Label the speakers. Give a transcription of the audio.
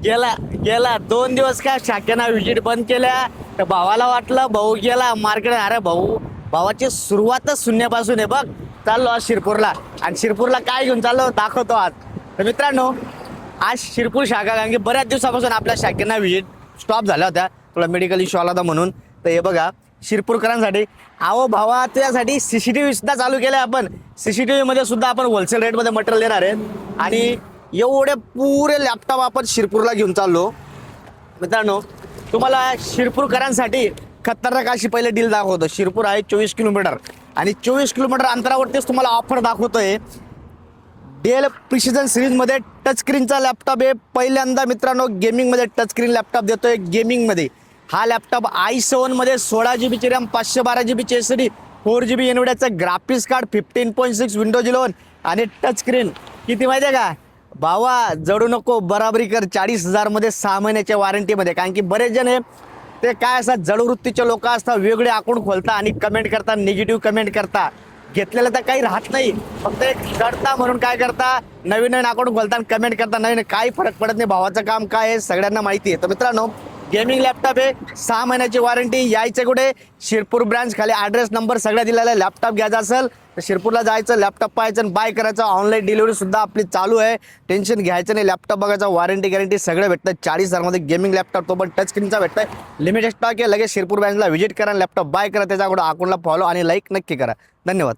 Speaker 1: गेला गेला 2 दिवस काय शाक्याना व्हिजिट बंद केल्या. तर भावाला वाटलं भाऊ गेला मार्केट. अरे भावाची सुरुवातच शून्यापासून आहे बघ. चाललो आज शिरपूरला, आणि शिरपूरला काय घेऊन चाललो दाखवतो आज. तर मित्रांनो, आज शिरपूर शाखा, कारण की बऱ्याच दिवसापासून आपल्या शाखेना व्हिजिट स्टॉप झाल्या होत्या, थोडा मेडिकल इश्यू आला होता म्हणून. तर हे बघा शिरपूरकरांसाठी, अहो भावा त्यासाठी CCTV सुद्धा चालू केलं आपण. CCTV मध्ये सुद्धा आपण होलसेल रेटमध्ये मटेरियल देणार आहे. आणि एवढे पुरे लॅपटॉप आपण शिरपूरला घेऊन चाललो. मित्रांनो, तुम्हाला शिरपूरकरांसाठी खतरनाक अशी पहिले डील दाखवतो. शिरपूर आहे 24 किलोमीटर, आणि 24 किलोमीटर अंतरावरतीच तुम्हाला ऑफर दाखवतोय. डेल प्रिसिजन सिरीजमध्ये टच स्क्रीनचा लॅपटॉप आहे. पहिल्यांदा मित्रांनो गेमिंगमध्ये टच स्क्रीन लॅपटॉप देतोय. गेमिंगमध्ये हा लॅपटॉप i7 मध्ये 16 GB RAM, 512 GB SSD, 4 GB एनविडियाचं ग्राफिक्स कार्ड, 15.6 विंडोज 11, आणि टच स्क्रीन किती माहिती आहे का भावा, जडू नको बराबरी कर. 40,000 मध्ये 6 महिन्याच्या वॉरंटीमध्ये. कारण की बरेच जण ते काय असतात, जडवृत्तीचे लोक असतात, वेगळे अकाउंट खोलता आणि कमेंट करता, निगेटिव्ह कमेंट करता. घेतलेलं तर काही राहत नाही, फक्त एक करता म्हणून काय करता, नवीन अकाउंट खोलता आणि कमेंट करता. नवीन काही फरक पडत नाही. भावाचं काम काय आहे सगळ्यांना माहिती आहे. तर मित्रांनो, गेमिंग लॅपटॉप आहे, 6 महिन्याची वॉरंटी. यायचं कुठे, शिरपूर ब्रांच. खाली ॲड्रेस नंबर सगळ्या दिलेला आहे. लॅपटॉप घ्यायचा असेल तर शिरपूरला जायचं, लॅपटॉप पाहायचं आणि बाय करायचं. ऑनलाईन डिलिव्हरी सुद्धा आपली चालू आहे, टेन्शन घ्यायचं नाही. लॅपटॉप बघायचा, वॉरंटी गॅरंटी सगळं भेटतं. 40,000 मध्ये गेमिंग लॅपटॉप, तो पण टच स्क्रीनचा भेटतंय. लिमिटेड स्टॉक आहे. लगेच शिरपूर ब्रांचला व्हिजिट करा, लॅपटॉप बाय करा. त्याच्या अगोदर अकाउंटला फॉलो आणि लाईक नक्की करा. धन्यवाद.